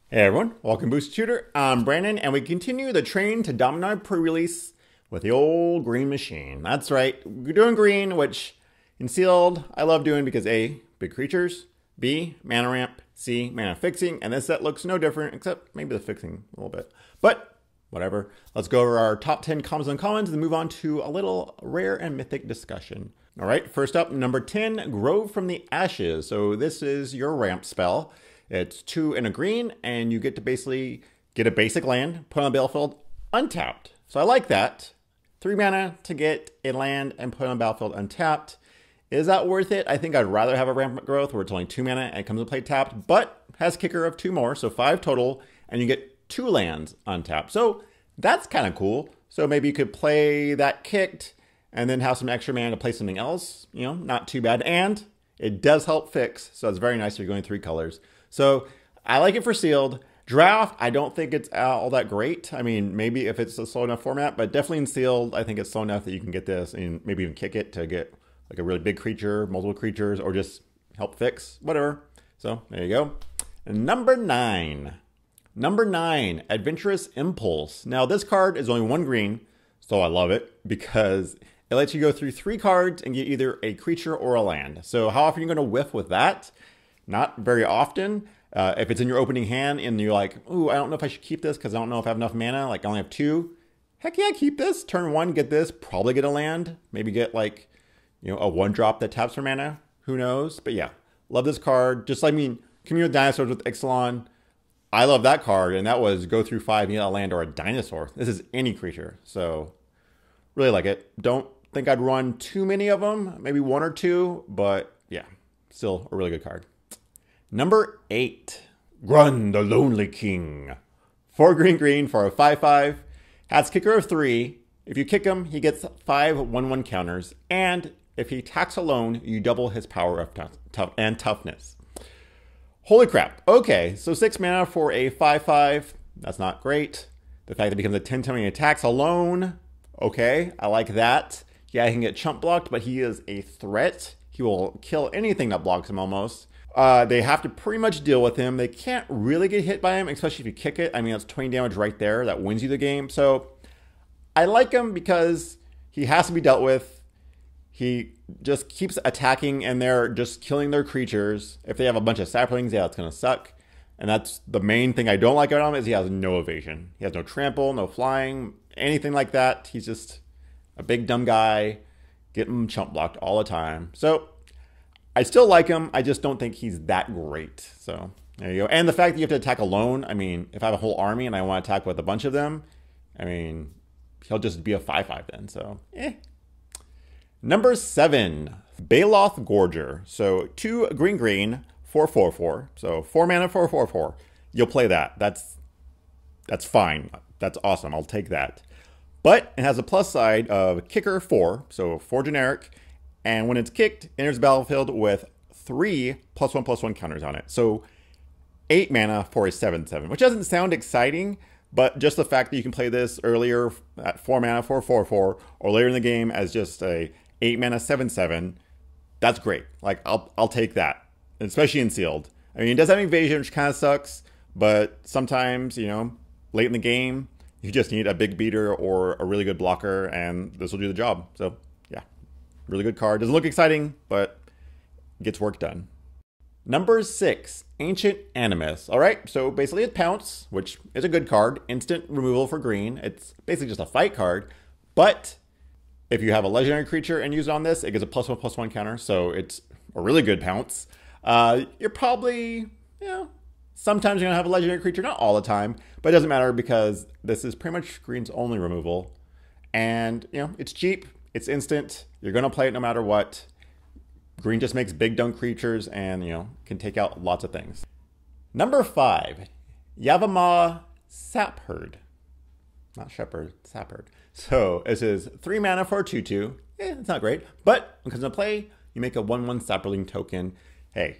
Hey everyone, welcome to Boost Tutor. I'm Brandon, and we continue the Train to Dominaria pre-release with the old green machine. That's right, we're doing green, which in sealed I love doing because A, big creatures, B, mana ramp, C, mana fixing, and this set looks no different except maybe the fixing a little bit. But whatever, let's go over our top 10 commons and uncommons and move on to a little rare and mythic discussion. All right, first up, number 10, Grow from the Ashes. So this is your ramp spell. It's 2 and a green, and you get to basically get a basic land, put on the battlefield, untapped. So I like that. 3 mana to get a land and put on the battlefield untapped. Is that worth it? I think I'd rather have a rampant growth where it's only 2 mana and it comes to play tapped, but has kicker of 2 more, so 5 total, and you get 2 lands untapped. So that's kind of cool. So maybe you could play that kicked and then have some extra mana to play something else. You know, not too bad. And it does help fix, so it's very nice if you're going 3 colors. So I like it for sealed. Draft, I don't think it's all that great. I mean, maybe if it's a slow enough format, but definitely in sealed, I think it's slow enough that you can get this and maybe even kick it to get like a really big creature, multiple creatures, or just help fix, whatever. So there you go. And number 9, Adventuresome Impulse. Now this card is only 1 green, so I love it because it lets you go through 3 cards and get either a creature or a land. So how often are you going to whiff with that? Not very often. If it's in your opening hand and you're like, ooh, I don't know if I should keep this because I don't know if I have enough mana. Like I only have 2. Heck yeah, keep this. Turn 1, get this. Probably get a land. Maybe get like, you know, a 1-drop that taps for mana. Who knows? But yeah, love this card. Just like, I mean, Commune with Dinosaurs with Ixalan. I love that card. And that was go through 5 and get a land or a dinosaur. This is any creature. So really like it. Don't think I'd run too many of them. Maybe 1 or 2. But yeah, still a really good card. Number 8, Grun the Lonely King. 4 green for a 5/5. Has kicker of 3. If you kick him, he gets 5 1/1 counters. And if he attacks alone, you double his power of toughness. Holy crap. Okay, so 6 mana for a 5/5. That's not great. The fact that it becomes a 10 when he attacks alone. Okay, I like that. Yeah, he can get chump blocked, but he is a threat. He will kill anything that blocks him almost. They have to pretty much deal with him. They can't really get hit by him, especially if you kick it. I mean, that's 20 damage right there. That wins you the game. So I like him because he has to be dealt with. He just keeps attacking and they're just killing their creatures. If they have a bunch of saplings, yeah, it's going to suck. And that's the main thing I don't like about him is he has no evasion. He has no trample, no flying, anything like that. He's just a big dumb guy. Get him chump blocked all the time. So I still like him. I just don't think he's that great. So there you go. And the fact that you have to attack alone. I mean, if I have a whole army and I want to attack with a bunch of them, I mean, he'll just be a 5/5 then. So, Number 7, Bailiff Gorge. So 2 green, 4/4/4. So 4 mana, 4/4/4. You'll play that. That's fine. That's awesome. I'll take that. But it has a plus side of kicker 4. So 4 generic. And when it's kicked, it enters the battlefield with 3 +1/+1 counters on it. So 8 mana for a 7/7, which doesn't sound exciting, but just the fact that you can play this earlier at 4 mana for 4/4, or later in the game as just a 8 mana 7/7, that's great. Like I'll take that, especially in sealed. I mean, it does have evasion, which kind of sucks, but sometimes, you know, late in the game, you just need a big beater or a really good blocker, and this will do the job. So yeah. Really good card. Doesn't look exciting, but gets work done. Number 6, Ancient Animus. All right, so basically it's Pounce, which is a good card. Instant removal for green. It's basically just a fight card. But if you have a legendary creature and use it on this, it gets a +1/+1 counter. So it's a really good Pounce. You're probably, you know, sometimes you're going to have a legendary creature. Not all the time, but it doesn't matter because this is pretty much green's only removal. And, you know, it's cheap. It's instant. You're going to play it no matter what. Green just makes big dumb creatures and, you know, can take out lots of things. Number 5, Yavimaya Sapherd. Not Shepherd, Sapherd. So this is 3 mana for a 2/2. It's not great. But when it comes to play, you make a 1/1 Sapherdling token. Hey,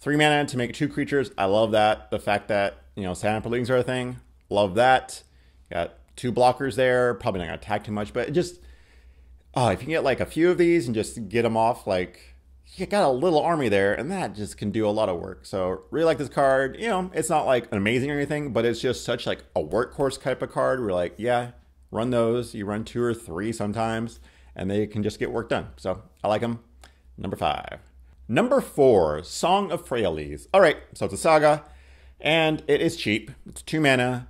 3 mana to make 2 creatures. I love that. The fact that, you know, Sapherdlings are a thing. Love that. Got 2 blockers there. Probably not going to attack too much, but it just... Oh, if you can get like a few of these and just get them off like you got a little army there, and that just can do a lot of work. So really like this card. You know, it's not like amazing or anything, but it's just such like a workhorse type of card. We're like, yeah, run those. You run 2 or 3 sometimes, and they can just get work done. So I like them. Number 5. Number 4, Song of Freyalise. All right, so it's a saga, and it is cheap. It's 2 mana,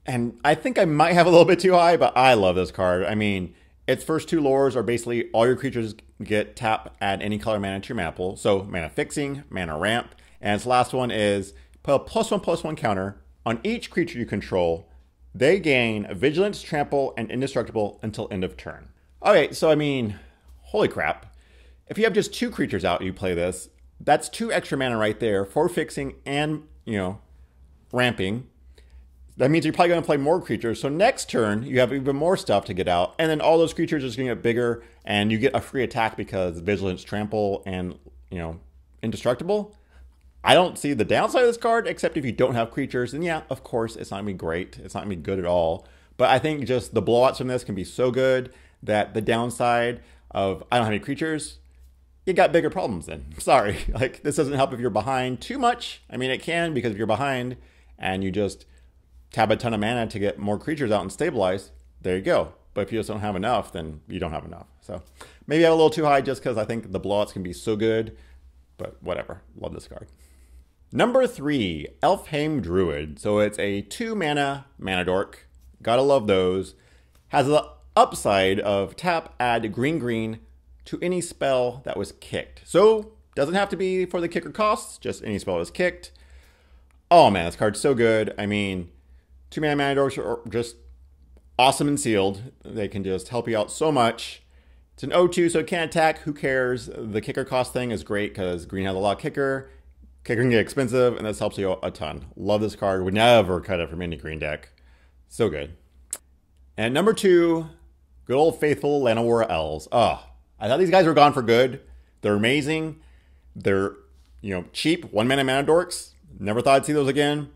and I think I might have a little bit too high, but I love this card. I mean, its first 2 lures are basically all your creatures get tap, add any color mana to your mana pool. So mana fixing, mana ramp, and its last one is put a +1/+1 counter on each creature you control. They gain Vigilance, Trample, and Indestructible until end of turn. Okay, so I mean, holy crap. If you have just 2 creatures out and you play this, that's 2 extra mana right there for fixing and, you know, ramping. That means you're probably going to play more creatures. So next turn, you have even more stuff to get out. And then all those creatures are just going to get bigger, and you get a free attack because Vigilance, Trample, and, you know, Indestructible. I don't see the downside of this card, except if you don't have creatures. And yeah, of course, it's not going to be great. It's not going to be good at all. But I think just the blowouts from this can be so good that the downside of I don't have any creatures, you got bigger problems then. Sorry. Like, this doesn't help if you're behind too much. I mean, it can, because if you're behind and you just tab a ton of mana to get more creatures out and stabilize, there you go. But if you just don't have enough, then you don't have enough. So maybe I'm a little too high just because I think the blowouts can be so good, but whatever. Love this card. Number 3, Fame Druid. So it's a 2 mana dork. Gotta love those. Has the upside of tap, add green to any spell that was kicked. So doesn't have to be for the kicker costs, just any spell that was kicked. Oh man, this card's so good. I mean, 2 mana dorks are just awesome and sealed. They can just help you out so much. It's an 0/2, so it can't attack. Who cares? The kicker cost thing is great because green has a lot of kicker. Kicker can get expensive, and this helps you a ton. Love this card. Would never cut it from any green deck. So good. And number 2, good old faithful Llanowar Elves. Oh, I thought these guys were gone for good. They're amazing. They're, you know, cheap 1 mana dorks. Never thought I'd see those again.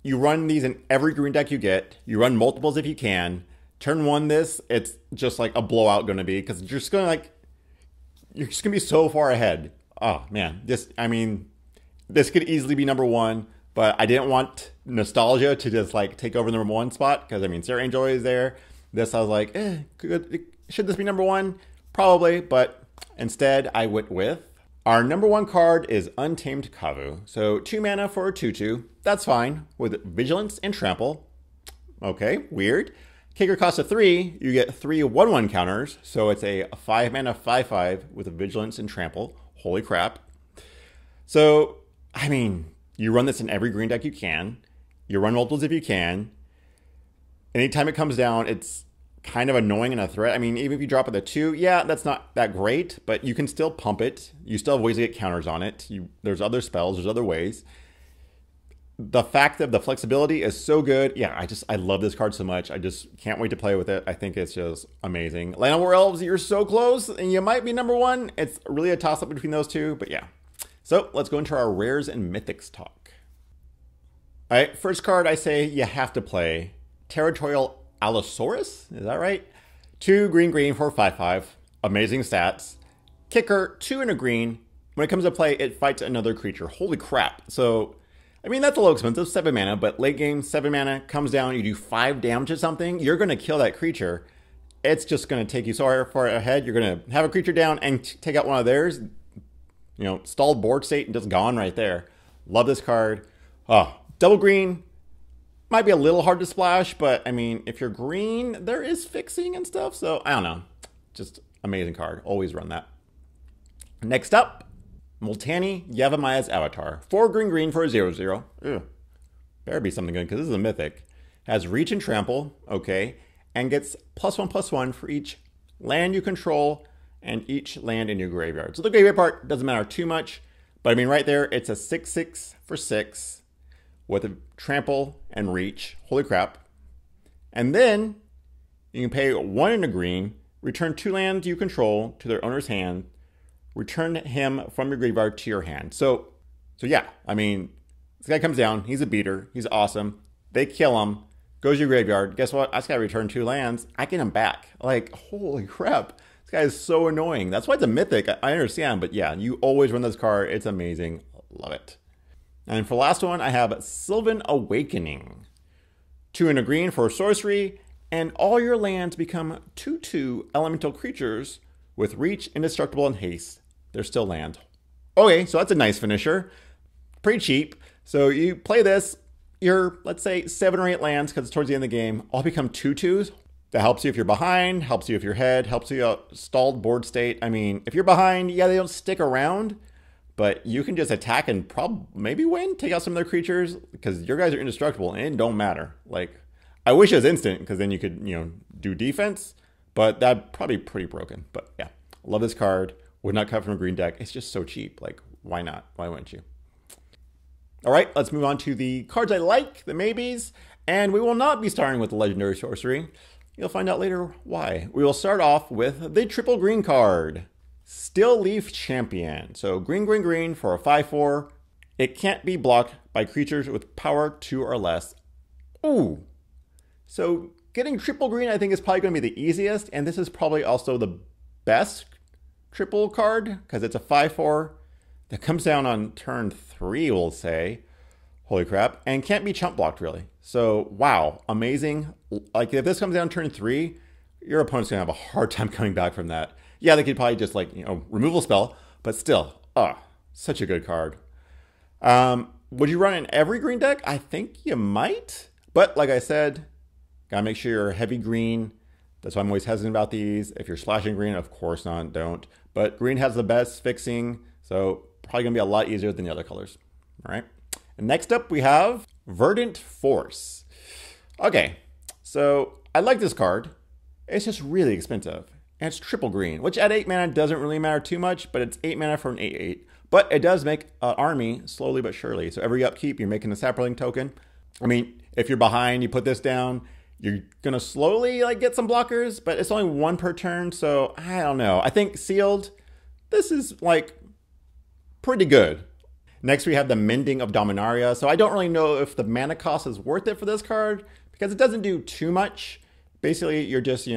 You run these in every green deck you get. You run multiples if you can. Turn 1 this, it's just like a blowout going to be, because you're just going to like, you're just going to be so far ahead. Oh man, I mean, this could easily be number 1, but I didn't want nostalgia to just like take over the number 1 spot, because I mean, Sarah Angel is there. This I was like, should this be number 1? Probably, but instead I went with our number 1 card is Untamed Kavu. So 2 mana for a 2/2. That's fine with Vigilance and Trample. Okay, weird. Kicker cost of 3. You get 3 1/1 counters. So it's a 5 mana 5/5 with a Vigilance and Trample. Holy crap. So, I mean, you run this in every green deck you can. You run multiples if you can. Anytime it comes down, it's kind of annoying and a threat. I mean, even if you drop it to 2, yeah, that's not that great, but you can still pump it. You still have ways to get counters on it. There's other spells, there's other ways. The fact that the flexibility is so good. Yeah, I love this card so much. I just can't wait to play with it. I think it's just amazing. Llanowar Elves, you're so close, and you might be number 1. It's really a toss-up between those 2, but yeah. So let's go into our rares and mythics talk. All right, first card I say you have to play. Territorial Allosaurus, is that right? 2 green for 5/5. Amazing stats. Kicker, 2 and a green. When it comes to play, it fights another creature. Holy crap. So, I mean, that's a little expensive, 7 mana, but late game, 7 mana, comes down, you do 5 damage to something, you're going to kill that creature. It's just going to take you so far ahead. You're going to have a creature down and take out one of theirs. You know, stalled board state and just gone right there. Love this card. Oh, double green. Might be a little hard to splash, but I mean, if you're green, there is fixing and stuff. So I don't know. Just amazing card. Always run that. Next up, Multani Java Avatar. 4 green for a 0/0. Ugh. Better be something good because this is a mythic. Has reach and trample. Okay. And gets +1/+1 for each land you control and each land in your graveyard. So the graveyard part doesn't matter too much. But I mean, right there, it's a 6/6 for 6 with a trample and reach. Holy crap. And then you can pay 1 in a green, return 2 lands you control to their owner's hand, return him from your graveyard to your hand. So yeah, I mean, this guy comes down, he's a beater, he's awesome. They kill him, goes to your graveyard. Guess what? I just gotta return 2 lands. I get him back. Like, holy crap. This This guy is so annoying. That's why it's a mythic. I understand, but yeah, you always run this card. It's amazing. Love it. And for the last one, I have Sylvan Awakening. 2 and a green for sorcery, and all your lands become 2/2 elemental creatures with reach, indestructible, and haste. They're still land. Okay, so that's a nice finisher. Pretty cheap. So you play this, your, let's say, 7 or 8 lands, because it's towards the end of the game, all become 2/2s. That helps you if you're behind, helps you if you're ahead, helps you out stalled board state. I mean, if you're behind, yeah, they don't stick around, but you can just attack and maybe win, take out some of their creatures, because your guys are indestructible and it don't matter. Like, I wish it was instant, because then you could, do defense, but that'd probably be pretty broken. But yeah, love this card. Would not cut from a green deck. It's just so cheap. Like, why not? Why wouldn't you? All right, let's move on to the cards I like, the maybes, and we will not be starting with the Legendary Sorcery. You'll find out later why. We will start off with the triple green card, Still Leaf Champion. So green, green, green for a 5/4. It can't be blocked by creatures with power 2 or less. Ooh. So getting triple green I think is probably going to be the easiest, and this is probably also the best triple card because it's a 5/4 that comes down on turn 3, we'll say. Holy crap. And can't be chump blocked really. So wow, amazing. Like if this comes down turn 3, your opponent's gonna have a hard time coming back from that. Yeah, they could probably just removal spell, but still, such a good card. Would you run in every green deck? I think you might, but like I said, gotta make sure you're heavy green. That's why I'm always hesitant about these. If you're slashing green, of course not, don't. But green has the best fixing, so probably gonna be a lot easier than the other colors. All right. And next up we have Verdant Force. Okay, so I like this card. It's just really expensive. And it's triple green, which at 8 mana doesn't really matter too much, but it's 8 mana for an 8/8. But it does make an army slowly but surely. So every upkeep, you're making a sapling token. I mean, if you're behind, you put this down, you're going to slowly get some blockers, but it's only 1 per turn. So I don't know. I think sealed, this is pretty good. Next, we have the Mending of Dominaria. So I don't really know if the mana cost is worth it for this card because it doesn't do too much. Basically, you're just,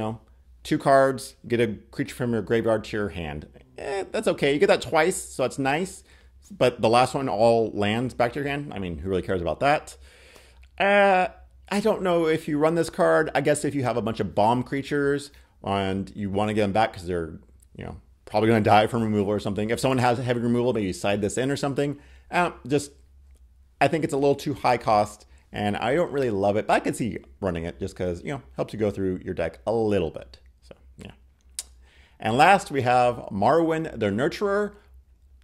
2 cards, get a creature from your graveyard to your hand. That's okay. You get that twice, so it's nice. But the last one all lands back to your hand. I mean, who really cares about that? I don't know if you run this card. I guess if you have a bunch of bomb creatures and you want to get them back because they're, probably going to die from removal or something. If someone has heavy removal, maybe you side this in or something. I think it's a little too high cost, and I don't really love it. But I could see running it just because, helps you go through your deck a little bit. So, yeah. And last, we have Marwan the Nurturer.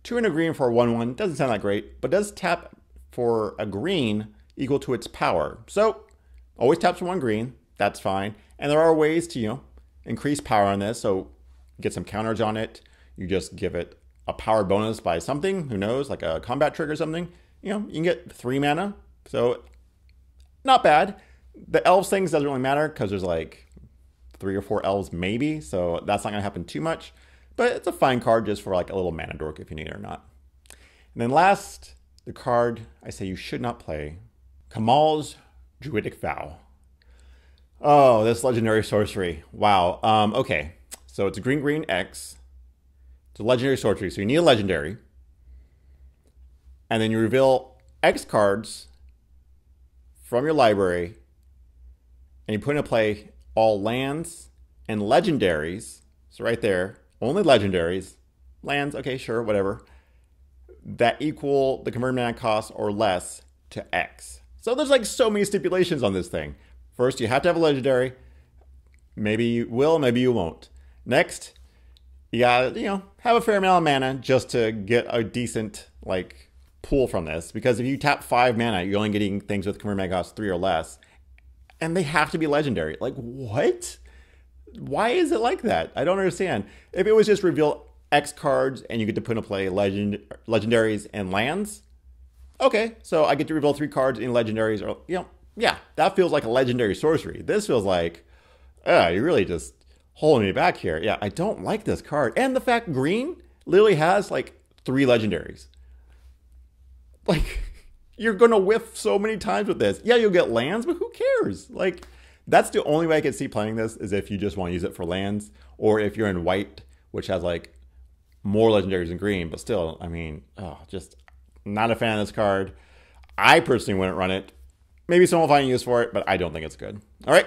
2 and a green for a 1/1. Doesn't sound that great, but does tap for a green equal to its power. So, always taps for 1 green. That's fine. And there are ways to, increase power on this. So, get some counters on it. You just give it a power bonus by something, who knows, like a combat trick or something. You can get 3 mana. So not bad. The elves things doesn't really matter because there's 3 or 4 elves maybe. So that's not going to happen too much. But it's a fine card just for a little mana dork if you need it or not. And then last, the card I say you should not play. Kamal's Druidic Vow. Oh, this legendary sorcery. Wow. Okay. So it's a green X. It's a legendary sorcery. So you need a legendary. And then you reveal X cards from your library. And you put into play all lands and legendaries. So right there, only legendaries. Lands, okay, sure, whatever. That equal the converted mana cost or less to X. So there's so many stipulations on this thing. First, you have to have a legendary. Maybe you will, maybe you won't. Next, you gotta, have a fair amount of mana just to get a decent, pool from this. Because if you tap 5 mana, you're only getting things with converted mana cost 3 or less. And they have to be legendary. What? Why is it like that? I don't understand. If it was just reveal X cards and you get to put into play legendaries and lands, okay, so I get to reveal 3 cards in legendaries, or, yeah, that feels like a legendary sorcery. This feels like, you're really just holding me back here. Yeah, I don't like this card. And the fact green literally has 3 legendaries. You're going to whiff so many times with this. Yeah, you'll get lands, but who cares? That's the only way I could see playing this, is if you just want to use it for lands, or if you're in white, which has like more legendaries than green, but still, I mean, just not a fan of this card. I personally wouldn't run it. Maybe someone will find a use for it, but I don't think it's good. All right,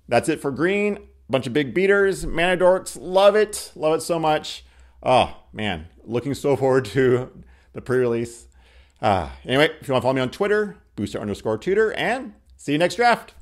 that's it for green. Bunch of big beaters, Mana Dorks, love it so much. Oh man, looking so forward to the pre-release. Anyway, if you want to follow me on Twitter, booster_tutor, and see you next draft.